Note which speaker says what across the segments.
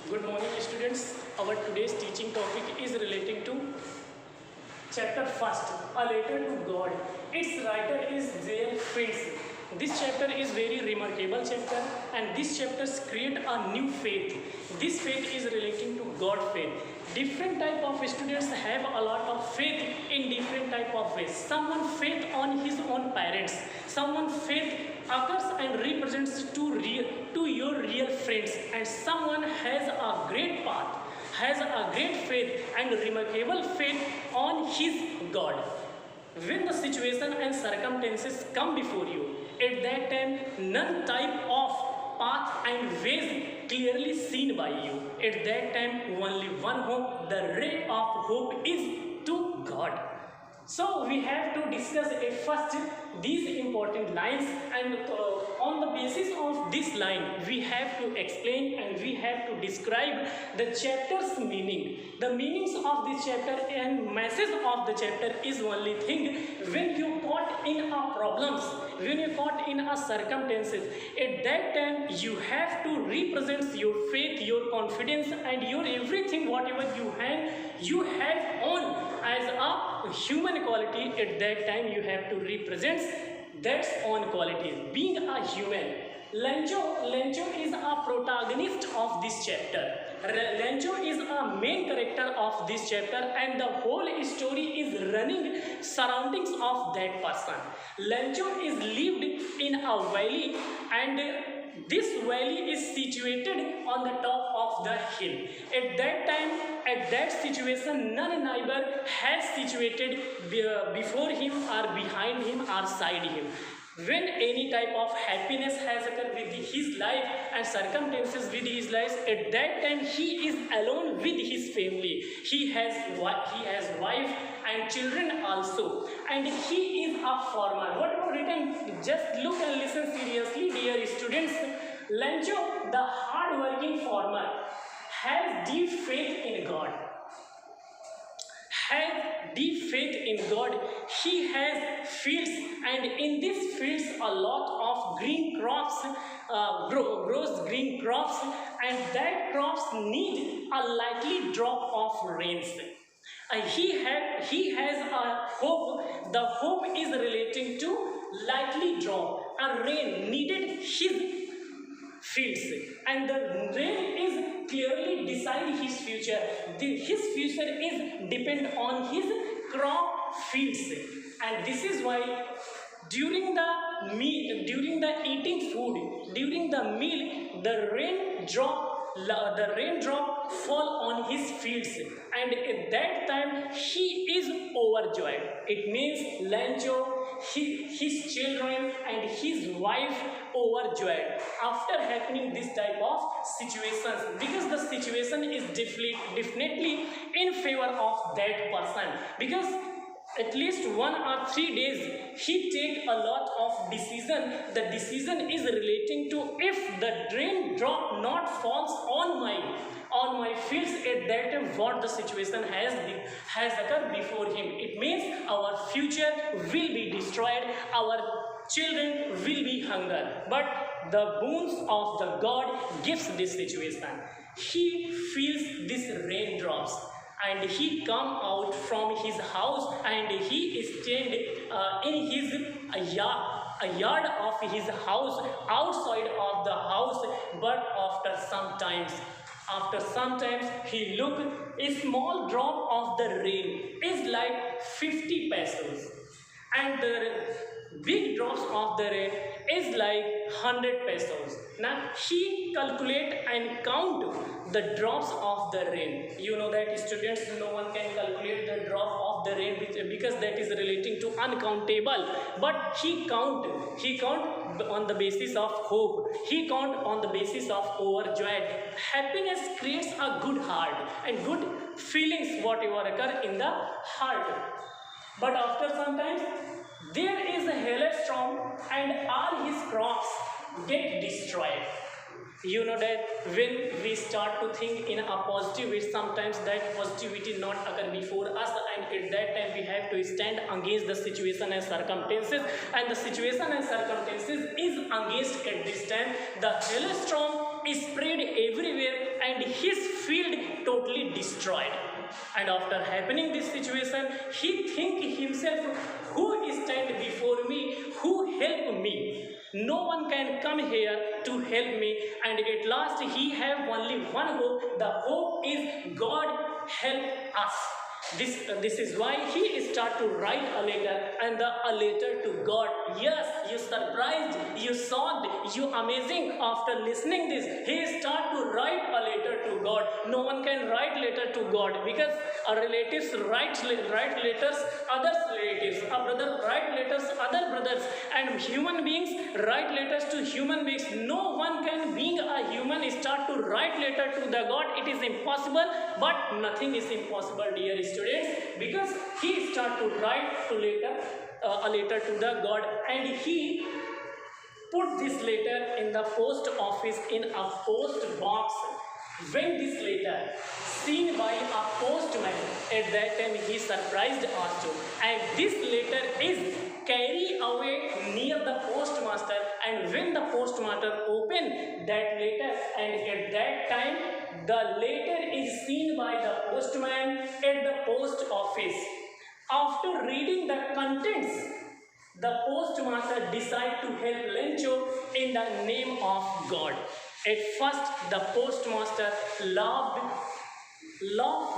Speaker 1: Good morning, students. Our today's teaching topic is relating to chapter first, a letter to God. Its writer is their friends. This chapter is very remarkable chapter, and this chapters create a new faith. This faith is relating to God faith. Different type of students have a lot of faith in different type of ways. Someone faith on his own parents. Someone faith occurs and represents to your real friends, and someone has a great path, has a great faith and remarkable faith on his God. When the situation and circumstances come before you, at that time none type of path and ways clearly seen by you. At that time only one hope, the ray of hope is to God. So we have to discuss at first these important lines, and on the basis of this line we have to explain and we have to describe the chapter's meaning. The meanings of this chapter and message of the chapter is only thing. When you caught in a problems, when you caught in a circumstances, at that time you have to represent your faith, your confidence and your everything whatever you have on as a human quality. At that time you have to represent that's own qualities being a human. Lencho is a protagonist of this chapter. Lencho is a main character of this chapter, and the whole story is running surroundings of that person. Lencho is lived in a valley, and this valley is situated on the top of the hill. At that time, at that situation, none neighbor has situated before him or behind him or side him. When any type of happiness has occurred with his life and circumstances with his life, at that time he is alone with his family. He has wife and children also, and he is a farmer. What about written? Just look and listen seriously, dear students. Lencho, the hard-working farmer, has deep faith in God. Has deep faith in God. He has fields, and in these fields a lot of green crops grows green crops, and that crops need a likely drop of rains. He has a hope. The hope is relating to likely drop. A rain needed his fields, and the rain is clearly decide his future. His future is depend on his crop fields, and this is why during the meal, during the eating food, during the meal, the raindrop fall on his fields, and at that time he is overjoyed. It means Lancho, his children and his wife overjoyed after happening this type of situations, because the situation is definitely in favor of that person, because at least 1 or 3 days he take a lot of decision. The decision is relating to if the raindrop not falls on my fields, at that time what the situation has occurred before him. It means our future will be destroyed, our children will be hunger, but the boons of the God gives this situation. He feels these raindrops, and he come out from his house, and he is stand in his yard of his house, outside of the house. But after some times he look, a small drop of the rain is like 50 pesos, and the big drops of the rain is like 100 pesos. Now he calculate and count the drops of the rain. You know that students, no one can calculate the drop of the rain because that is relating to uncountable. But he count on the basis of hope. He count on the basis of overjoyed. Happiness creates a good heart and good feelings whatever occur in the heart. But after some time, there is a hailstorm and all his crops get destroyed. You know that when we start to think in a positive way, sometimes that positivity not occur before us, and at that time we have to stand against the situation and circumstances, and the situation and circumstances is against at this time. The hailstorm spread everywhere and his field totally destroyed. And after happening this situation, he think himself, who stand before me, who help me? No one can come here to help me. And at last he have only one hope. The hope is God help us. This is why he start to write a letter, and a letter to God. Yes, you surprised, you shocked, you amazing. After listening this, he start to write a letter to God. No one can write letter to God, because our relatives write letters, others relatives, a brother write letters, other brothers, and human beings write letters to human beings. No one can, being a human, start to write letter to the God. It is impossible. But nothing is impossible, dear students, because he start to write a letter to the God, and he put this letter in the post office in a post box. When this letter seen by a postman, at that time he surprised also, and this letter is carried away near the postmaster. And when the postmaster opened that letter, and at that time the letter is seen by the postman at the post office. After reading the contents, the postmaster decided to help Lencho in the name of God. At first, the postmaster laughed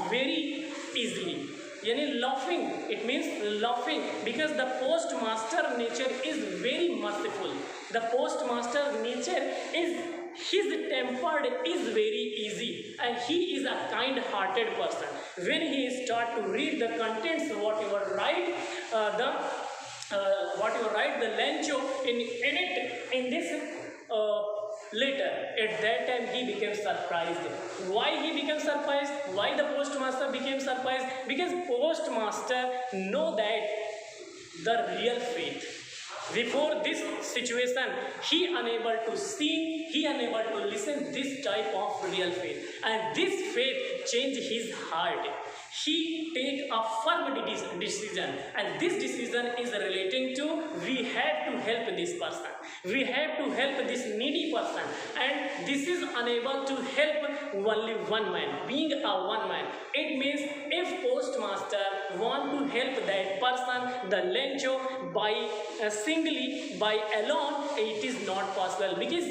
Speaker 1: very easily. Yani laughing, it means laughing, because the postmaster nature is very merciful. The postmaster nature is, his tempered is very easy, and he is a kind-hearted person. When he start to read the contents, whatever write the Lencho in this letter, at that time he became surprised. Why he became surprised? Why the postmaster became surprised? Because postmaster know that the real faith. Before this situation, he unable to see, he unable to listen this type of real faith, and this faith changed his heart. He take a firm decision, and this decision is relating to, we have to help this person, we have to help this needy person, and this is unable to help only one man, being a one man. It means if postmaster want to help that person, the Lencho, by singly, by alone, it is not possible, because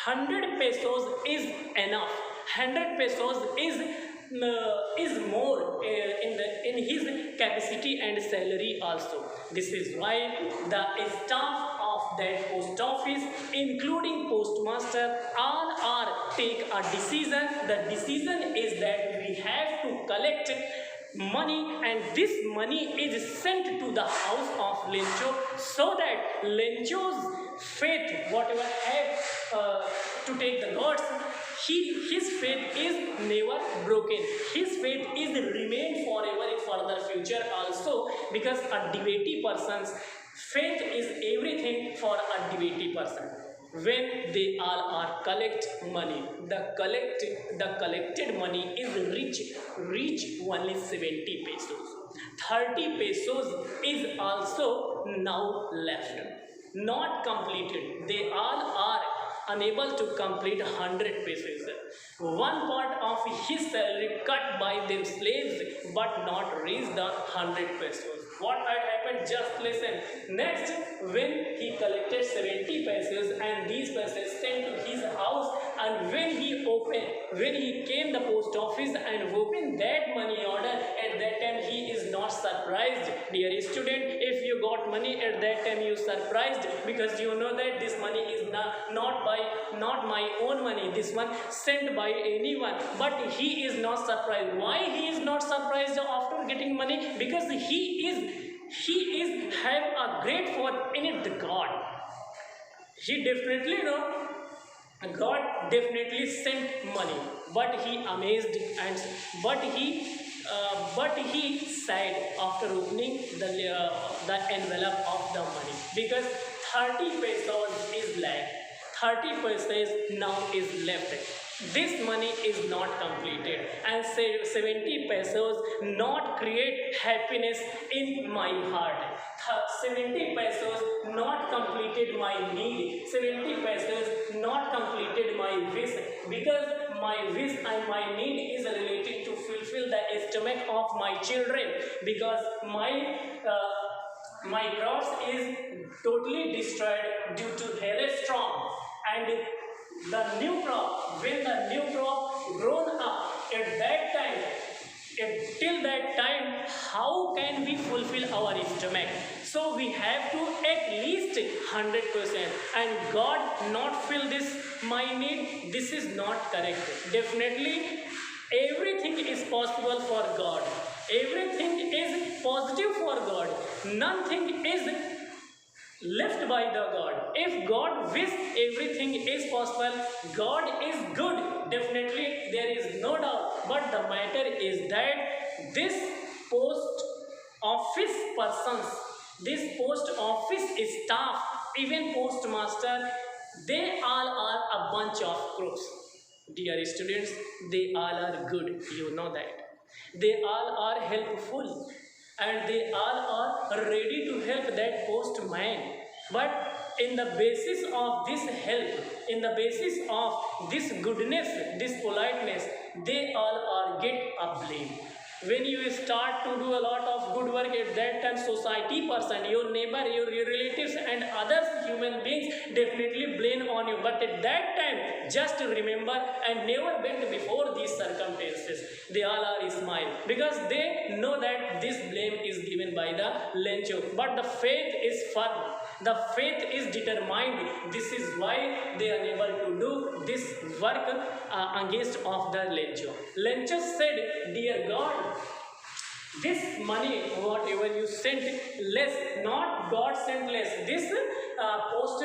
Speaker 1: 100 pesos is enough. 100 pesos is more in his capacity and salary also. This is why the staff of that post office, including postmaster, all are take a decision. The decision is that we have to collect money, and this money is sent to the house of Lencho, so that Lencho's faith, whatever have to take the gods, his faith is never broken. His faith is remain forever in further future also, because a devotee person's faith is everything for a devotee person. When they all are collect money, the collected money is reach only 70 pesos. 30 pesos is also now left, not completed. They all are unable to complete 100 pesos. One part of his salary cut by them slaves, but not reach the 100 pesos. What had happened? Just listen. Next, when he collected 70 pesos, and these pesos sent to his house, and when he came the post office and opened that money order, at that time he is not surprised. Dear student, if you got money at that time, you surprised, because you know that this money is not my own money. This one sent by anyone, but he is not surprised. Why he is not surprised after getting money? Because he is have a great faith in it, the God. He definitely know God definitely sent money, but he amazed, and but he sighed after opening the envelope of the money, because 30 pesos is left. 30 pesos now is left. This money is not completed, and 70 pesos not create happiness in my heart. 70 pesos not completed my need. 70 pesos not completed my wish, because my wish and my need is related to fulfill the stomach of my children, because my crops is totally destroyed due to hailstorm, and the new crop, when the new crop grown up, at that time, till that time, how can we fulfill our stomach? So we have to at least 100%, and God not fill this my need. This is not correct. Definitely, everything is possible for God. Everything is positive for God. Nothing is left by the God. If God wish, everything is possible. God is good. Definitely, there is no doubt. But the matter is that this post office persons, this post office staff, even postmaster, they all are a bunch of crooks. Dear students, they all are good. You know that. They all are helpful, and they all are ready to help that postman. But in the basis of this help, in the basis of this goodness, this politeness, they all are get a blame. When you start to do a lot of good work, at that time society person, your neighbor, your relatives and others human beings definitely blame on you. But at that time, just remember and never bend before these circumstances. They all are smile, because they know that this blame is given by the lencho. But the faith is firm. The faith is determined. This is why they are able to do this work against of the lencho. Lencho said, "Dear God, this money, whatever you sent, less, not God sent less. This post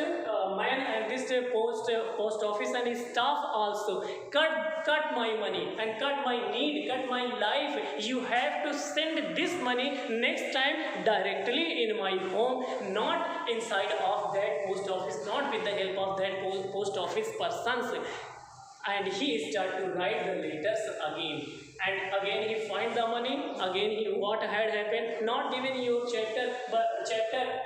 Speaker 1: man and this post office and his staff also cut my money and cut my need, cut my life. You have to send this money next time directly in my home, not inside of that post office, not with the help of that post office persons." And he started to write the letters again, and again he find the money. Again what had happened, not given in your chapter,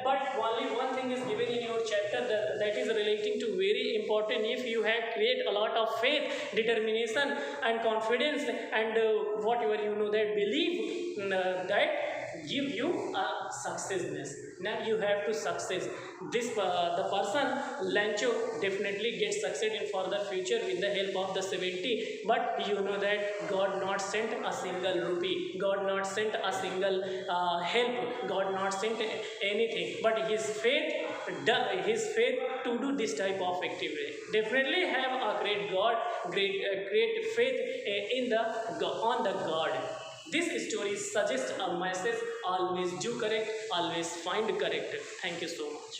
Speaker 1: but only one thing is given in your chapter, that is relating to very important. If you have create a lot of faith, determination and confidence, and whatever you know, that believe, that give you a successness. Now you have to success. This the person Lancho definitely gets succeed in further future with the help of the 70. But you know that God not sent a single rupee, God not sent a single help, God not sent anything, but his faith to do this type of activity. Definitely have a great God, great faith in the on the God. This story suggests a message: always do correct, always find correct. Thank you so much.